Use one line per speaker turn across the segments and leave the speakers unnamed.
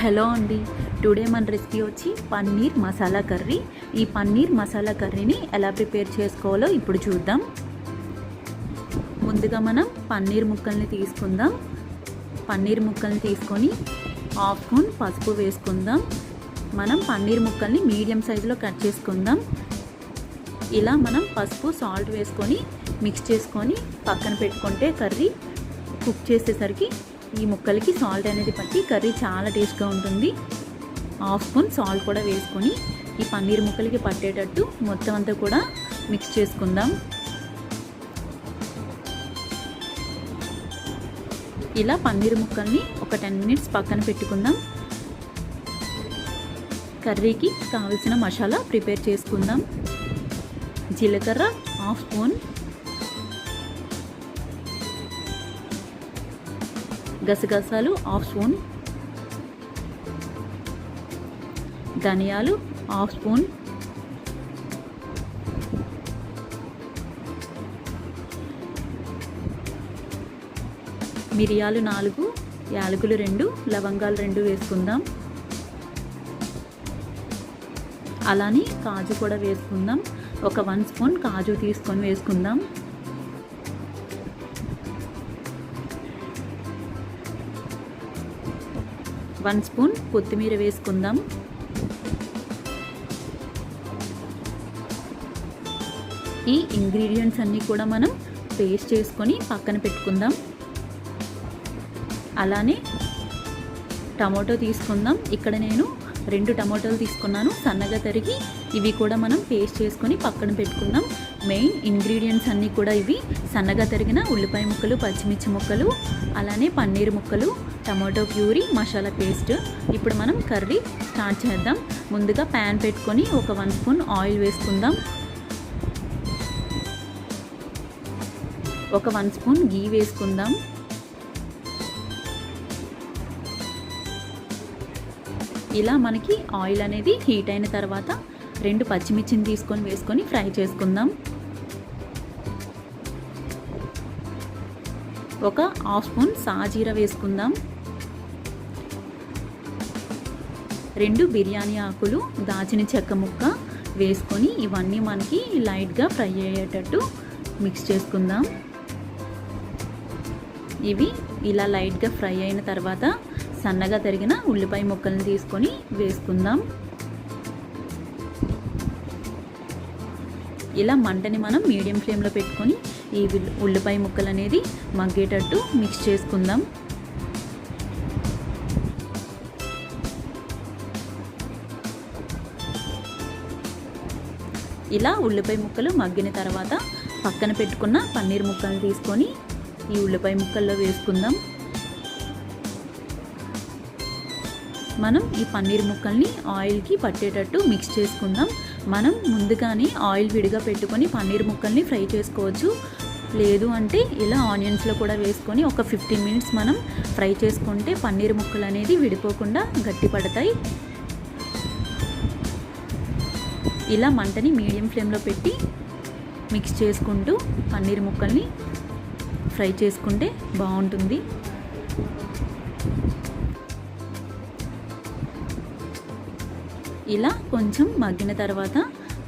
Hello అండి, today మన recipe వచ్చి పన్నీర్ మసాలా కర్రీ. ఈ పన్నీర్ మసాలా కర్రీని ఎలా ప్రిపేర్ చేసుకోవాలో ఇప్పుడు చూద్దాం. ముందుగా మనం పన్నీర్ ముక్కల్ని తీసుకుందాం. పన్నీర్ ముక్కల్ని తీసుకొని హాఫ్ స్పూన్ పసుపు వేసుకుందాం. మనం పన్నీర్ ముక్కల్ని మీడియం సైజులో కట్ చేసుకుందాం. ఇలా మనం పసుపు సాల్ట్ వేసుకొని మిక్స్ చేసుకొని పక్కన పెట్టుకుంటే కర్రీ కుక్ చేసేసరికి ఈ ముక్కలకి సాల్ట్ అనేది పట్టి కర్రీ చాలా టేస్ట్గా ఉంటుంది. హాఫ్ స్పూన్ సాల్ట్ కూడా వేసుకొని ఈ పన్నీర్ ముక్కలకి పట్టేటట్టు మొత్తం అంతా కూడా మిక్స్ చేసుకుందాం. ఇలా పన్నీర్ ముక్కల్ని ఒక 10 మినిట్స్ పక్కన పెట్టుకుందాం. కర్రీకి కావలసిన మసాలా ప్రిపేర్ చేసుకుందాం. జీలకర్ర హాఫ్ స్పూన్, గసగసాలు హాఫ్ స్పూన్, ధనియాలు హాఫ్ స్పూన్, మిరియాలు 4, యాలకులు 2, లవంగాలు 2 వేసుకుందాం. అలానే కాజు కూడా వేసుకుందాం. ఒక 1 స్పూన్ కాజు తీసుకొని వేసుకుందాం. వన్ స్పూన్ కొత్తిమీర వేసుకుందాం. ఈ ఇంగ్రీడియంట్స్ అన్నీ కూడా మనం పేస్ట్ చేసుకొని పక్కన పెట్టుకుందాం. అలానే టమాటో తీసుకుందాం. ఇక్కడ నేను 2 టమాటోలు తీసుకున్నాను, సన్నగా తరిగి. ఇవి కూడా మనం పేస్ట్ చేసుకొని పక్కన పెట్టుకుందాం. మెయిన్ ఇంగ్రీడియంట్స్ అన్నీ కూడా ఇవి: సన్నగా తరిగిన ఉల్లిపాయ ముక్కలు, పచ్చిమిర్చి ముక్కలు, అలానే పన్నీర్ ముక్కలు, టమాటో ప్యూరీ, మసాలా పేస్ట్. ఇప్పుడు మనం కర్రీ స్టార్ట్ చేద్దాం. ముందుగా ప్యాన్ పెట్టుకొని ఒక 1 స్పూన్ ఆయిల్ వేసుకుందాం. ఒక 1 స్పూన్ గీ వేసుకుందాం. ఇలా మనకి ఆయిల్ అనేది హీట్ అయిన తర్వాత 2 పచ్చిమిర్చిని తీసుకొని వేసుకొని ఫ్రై చేసుకుందాం. ఒక హాఫ్ స్పూన్ సాజీరా వేసుకుందాం. 2 బిర్యానీ ఆకులు, దాచిన చెక్క ముక్క వేసుకొని ఇవన్నీ మనకి లైట్గా ఫ్రై అయ్యేటట్టు మిక్స్ చేసుకుందాం. ఇవి ఇలా లైట్గా ఫ్రై అయిన తర్వాత సన్నగా తరిగిన ఉల్లిపాయ ముక్కలను తీసుకొని వేసుకుందాం. ఇలా మంటని మనం మీడియం ఫ్లేమ్లో పెట్టుకొని ఈ ఉల్లిపాయ ముక్కలు అనేది మగ్గేటట్టు మిక్స్ చేసుకుందాం. ఇలా ఉల్లిపాయ ముక్కలు మగ్గిన తర్వాత పక్కన పెట్టుకున్న పన్నీర్ ముక్కలను తీసుకొని ఈ ఉల్లిపాయ ముక్కల్లో వేసుకుందాం. మనం ఈ పన్నీర్ ముక్కల్ని ఆయిల్కి పట్టేటట్టు మిక్స్ చేసుకుందాం. మనం ముందుగానే ఆయిల్ విడిగా పెట్టుకొని పన్నీర్ ముక్కల్ని ఫ్రై చేసుకోవచ్చు. లేదు అంటే ఇలా ఆనియన్స్లో కూడా వేసుకొని ఒక 15 మినిట్స్ మనం ఫ్రై చేసుకుంటే పన్నీర్ ముక్కలు అనేది విడిపోకుండా గట్టి పడతాయి. ఇలా మంటని మీడియం ఫ్లేమ్లో పెట్టి మిక్స్ చేసుకుంటూ పన్నీర్ ముక్కల్ని ఫ్రై చేసుకుంటే బాగుంటుంది. ఇలా కొంచెం మగ్గిన తర్వాత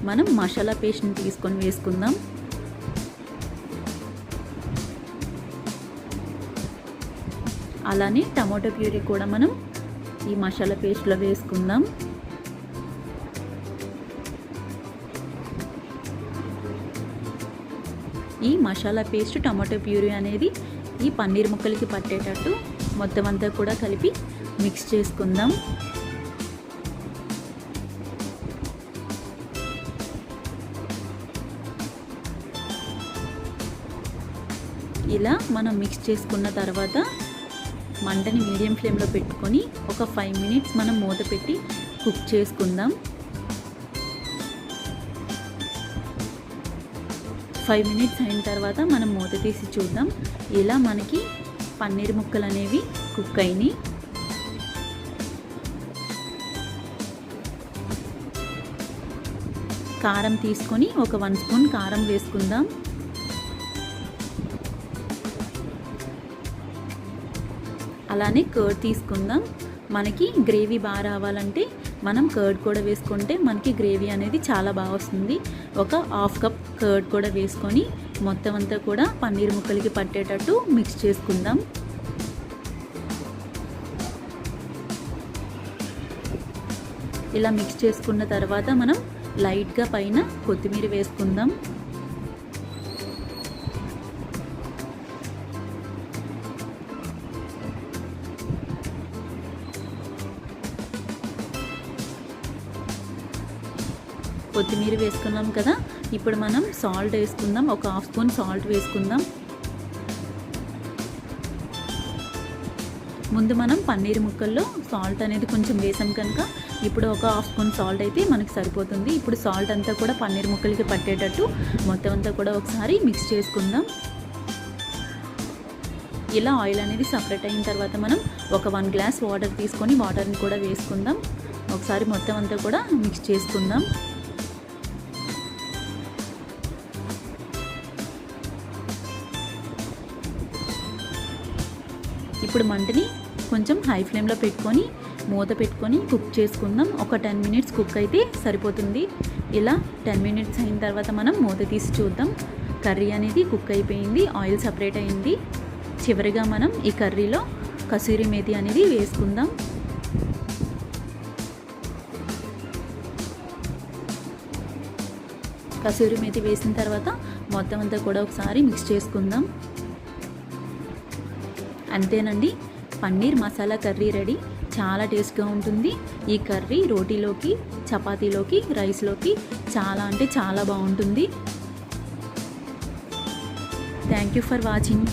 మనం మసాలా పేస్ట్ని తీసుకొని వేసుకుందాం. అలానే టమాటో ప్యూరీ కూడా మనం ఈ మసాలా పేస్ట్లో వేసుకుందాం. ఈ మసాలా పేస్ట్, టమాటో ప్యూరీ అనేది ఈ పన్నీర్ ముక్కలకి పట్టేటట్టు మొత్తం అంతా కూడా కలిపి మిక్స్ చేసుకుందాం. ఇలా మనం మిక్స్ చేసుకున్న తర్వాత మంటని మీడియం ఫ్లేమ్లో పెట్టుకొని ఒక 5 మినిట్స్ మనం మూత పెట్టి కుక్ చేసుకుందాం. 5 మినిట్స్ అయిన తర్వాత మనం మూత తీసి చూద్దాం. ఇలా మనకి పన్నీర్ ముక్కలు అనేవి కుక్ అయినాయి. కారం తీసుకొని ఒక 1 స్పూన్ కారం వేసుకుందాం. అలానే కర్డ్ తీసుకుందాం. మనకి గ్రేవీ బాగా రావాలంటే మనం కర్డ్ కూడా వేసుకుంటే మనకి గ్రేవీ అనేది చాలా బాగా వస్తుంది. ఒక హాఫ్ కప్ కర్డ్ కూడా వేసుకొని మొత్తం అంతా కూడా పన్నీర్ ముక్కలకి పట్టేటట్టు మిక్స్ చేసుకుందాం. ఇలా మిక్స్ చేసుకున్న తర్వాత మనం లైట్గా పైన కొత్తిమీర వేసుకుందాం. కొత్తిమీర వేసుకున్నాం కదా, ఇప్పుడు మనం సాల్ట్ వేసుకుందాం. ఒక హాఫ్ స్పూన్ సాల్ట్ వేసుకుందాం. ముందు మనం పన్నీర్ ముక్కల్లో సాల్ట్ అనేది కొంచెం వేసాం కనుక ఇప్పుడు ఒక హాఫ్ స్పూన్ సాల్ట్ అయితే మనకి సరిపోతుంది. ఇప్పుడు సాల్ట్ అంతా కూడా పన్నీర్ ముక్కలకి పట్టేటట్టు మొత్తం అంతా కూడా ఒకసారి మిక్స్ చేసుకుందాం. ఇలా ఆయిల్ అనేది సపరేట్ అయిన తర్వాత మనం ఒక 1 గ్లాస్ వాటర్ తీసుకొని వాటర్ని కూడా వేసుకుందాం. ఒకసారి మొత్తం అంతా కూడా మిక్స్ చేసుకుందాం. ఇప్పుడు మంటని కొంచెం హై ఫ్లేమ్లో పెట్టుకొని మూత పెట్టుకొని కుక్ చేసుకుందాం. ఒక 10 మినిట్స్ కుక్ అయితే సరిపోతుంది. ఇలా 10 మినిట్స్ అయిన తర్వాత మనం మూత తీసి చూద్దాం. కర్రీ అనేది కుక్ అయిపోయింది, ఆయిల్ సపరేట్ అయింది. చివరిగా మనం ఈ కర్రీలో కసూరి మేతి అనేది వేసుకుందాం. కసూరి మేతి వేసిన తర్వాత మొత్తం అంతా కూడా ఒకసారి మిక్స్ చేసుకుందాం. అంతేనండి, పన్నీర్ మసాలా కర్రీ రెడీ. చాలా టేస్ట్గా ఉంటుంది. ఈ కర్రీ రోటీలోకి, చపాతీలోకి, రైస్లోకి చాలా అంటే చాలా బాగుంటుంది. Thank you for watching.